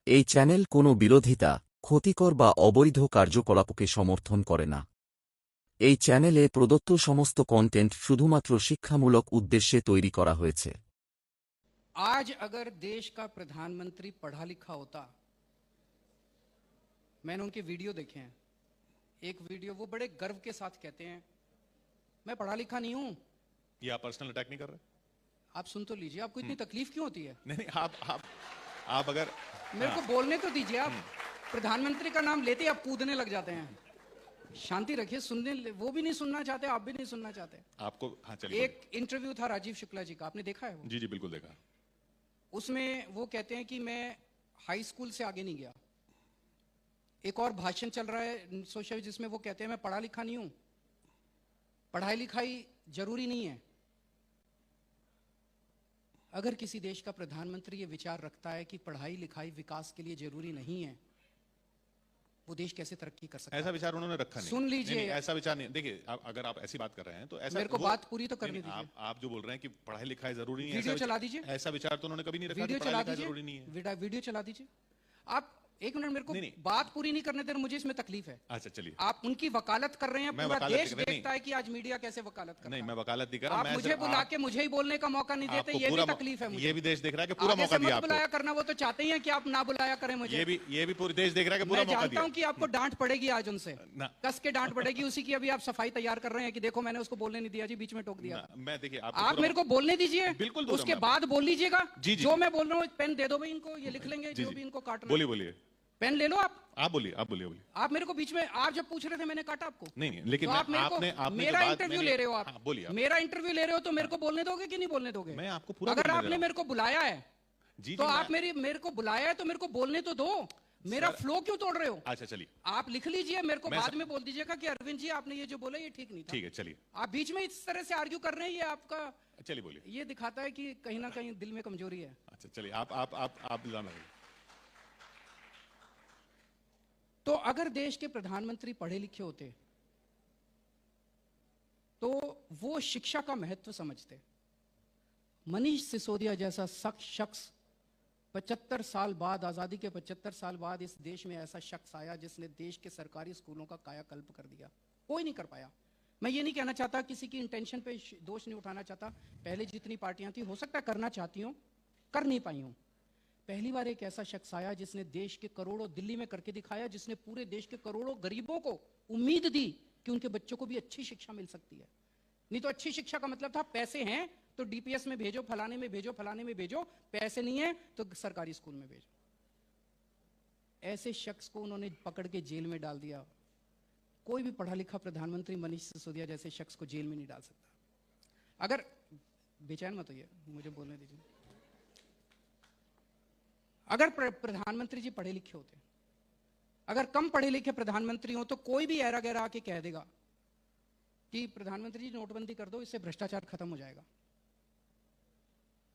এই চ্যানেল কোনো বিরোধিতা, ক্ষতিকর বা অবৈধ কার্যকলাপকে সমর্থন করে না। এই চ্যানেলে প্রদত্ত সমস্ত কন্টেন্ট শুধুমাত্র শিক্ষামূলক উদ্দেশ্যে তৈরি করা হয়েছে। आज अगर देश का प्रधानमंत्री पढ़ा लिखा होता, मैंने उनके वीडियो देखे हैं, एक वीडियो वो बड़े गर्व के साथ कहते हैं मैं पढ़ा लिखा नहीं हूं। ये आप पर्सनल अटैक नहीं कर रहे? आप सुन तो लीजिए, आपको इतनी तकलीफ क्यों होती है? नहीं आप अगर मेरे को बोलने तो दीजिए। आप प्रधानमंत्री का नाम लेते ही आप कूदने लग जाते हैं। शांति रखिए, सुनने वो भी नहीं सुनना चाहते, आप भी नहीं सुनना चाहते। आपको हाँ चलिए। एक इंटरव्यू था राजीव शुक्ला जी का, आपने देखा है वो? जी बिल्कुल देखा। उसमें वो कहते हैं कि मैं हाई स्कूल से आगे नहीं गया। एक और भाषण चल रहा है सोशल जिसमें वो कहते हैं मैं पढ़ा लिखा नहीं हूं। पढ़ाई लिखाई जरूरी नहीं है। अगर किसी देश का प्रधानमंत्री ये विचार रखता है कि पढ़ाई लिखाई विकास के लिए जरूरी नहीं है, वो देश कैसे तरक्की कर सकता है? ऐसा विचार उन्होंने रखा नहीं। सुन लीजिए, नहीं, ऐसा विचार नहीं। देखिए अगर आप ऐसी बात कर रहे हैं तो ऐसा मेरे को बात पूरी तो करने दीजिए। आप जो बोल रहे हैं कि पढ़ाई लिखाई जरूरी नहीं है, वीडियो चला दीजिए। ऐसा विचार तो उन्होंने कभी नहीं रखा। वीडियो कि चला पढ़ाई लिखाई दीजिए, जरूरी नहीं है। वीडियो चला दीजिए। आप एक मिनट, मेरे को बात पूरी नहीं करने दे रहे, मुझे इसमें तकलीफ है। अच्छा चलिए। आप उनकी वकालत कर रहे हैं, पूरा देश देखता है कि आज मीडिया कैसे वकालत कर रहा है। नहीं, मैं वकालत नहीं कर रहा। आप मुझे बुला के मुझे ही बोलने का मौका नहीं देते, ये भी तकलीफ है मुझे। ये भी देश देख रहा है कि पूरा मौका दिया आपको। बुलाया करना, वो तो चाहते ही हैं कि आप ना बुलाया करें मुझे। ये भी पूरा देश देख रहा है कि पूरा मौका दिया। मैं जानता हूं कि आपको डांट पड़ेगी आज उनसे, कस के डांट पड़ेगी। उसी की अभी आप सफाई तैयार कर रहे हैं कि देखो मैंने उसको बोलने नहीं दिया जी, बीच में टोक दिया। मैं देखिए आप मेरे को बोलने दीजिए, बिल्कुल उसके बाद बोल लीजिएगा। जो मैं बोल रहा हूँ पेन दे दो भाई इनको, ये लिख लेंगे जो भी इनको काटना। बोलिए। पेन ले लो आप बोलिए। आप मेरे को बीच में, आप जब पूछ रहे थे मैंने काटा आपको। नहीं, लेकिन तो आपने मेरा इंटरव्यू ले रहे हो आप। बोलिए। मेरा इंटरव्यू ले रहे हो तो मेरे को बोलने दोगे कि नहीं बोलने दोगे? मैं आपको पूरा, अगर आपने मेरे को बुलाया है तो आप मेरे को बुलाया है तो मेरे को बोलने तो दो। मेरा फ्लो क्यों तोड़ रहे हो? अच्छा चलिए, आप लिख लीजिए, मेरे को बाद में बोल दीजिएगा कि अरविंद जी आपने ये जो बोला ये ठीक नहीं था। ठीक है चलिए। आप बीच में इस तरह से आर्ग्यू कर रहे हैं, ये आपका, चलिए बोलिए। ये दिखाता है कि कहीं ना कहीं दिल में कमजोरी है। अच्छा चलिए, आप तो अगर देश के प्रधानमंत्री पढ़े लिखे होते तो वो शिक्षा का महत्व समझते। मनीष सिसोदिया जैसा शख्स 75 साल बाद, आजादी के 75 साल बाद इस देश में ऐसा शख्स आया जिसने देश के सरकारी स्कूलों का कायाकल्प कर दिया। कोई नहीं कर पाया। मैं ये नहीं कहना चाहता, किसी की इंटेंशन पे दोष नहीं उठाना चाहता। पहले जितनी पार्टियां थी हो सकता है करना चाहती हूं, कर नहीं पाई हूं। पहली बार एक ऐसा शख्स आया जिसने देश के करोड़ों, दिल्ली में करके दिखाया, जिसने पूरे देश के करोड़ों गरीबों को उम्मीद दी कि उनके बच्चों को भी अच्छी शिक्षा मिल सकती है। नहीं तो अच्छी शिक्षा का मतलब था पैसे हैं तो डीपीएस में भेजो, फलाने में भेजो, फलाने में भेजो, पैसे नहीं है तो सरकारी स्कूल में भेजो। ऐसे शख्स को उन्होंने पकड़ के जेल में डाल दिया। कोई भी पढ़ा लिखा प्रधानमंत्री मनीष सिसोदिया जैसे शख्स को जेल में नहीं डाल सकता। अगर बेचैन मत होइए, मुझे बोलने दीजिए। अगर प्रधानमंत्री जी पढ़े लिखे होते, अगर कम पढ़े लिखे प्रधानमंत्री हो तो कोई भी ऐरा गैरा आके कह देगा कि प्रधानमंत्री जी नोटबंदी कर दो, इससे भ्रष्टाचार खत्म हो जाएगा।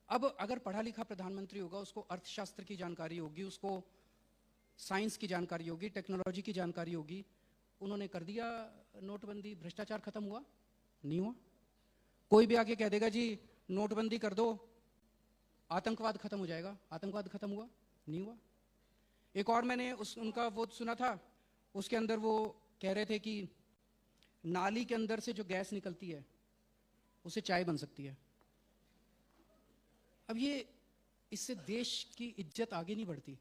अब अगर पढ़ा लिखा प्रधानमंत्री होगा, उसको अर्थशास्त्र की जानकारी होगी, उसको साइंस की जानकारी होगी, टेक्नोलॉजी की जानकारी होगी। उन्होंने कर दिया नोटबंदी, भ्रष्टाचार खत्म हुआ? नहीं हुआ। कोई भी आके कह देगा जी नोटबंदी कर दो, आतंकवाद खत्म हो जाएगा। आतंकवाद खत्म हुआ? नहीं हुआ। एक और मैंने उनका वो सुना था, उसके अंदर वो कह रहे थे कि नाली के अंदर से जो गैस निकलती है उसे चाय बन सकती है। अब ये, इससे देश की इज्जत आगे नहीं बढ़ती।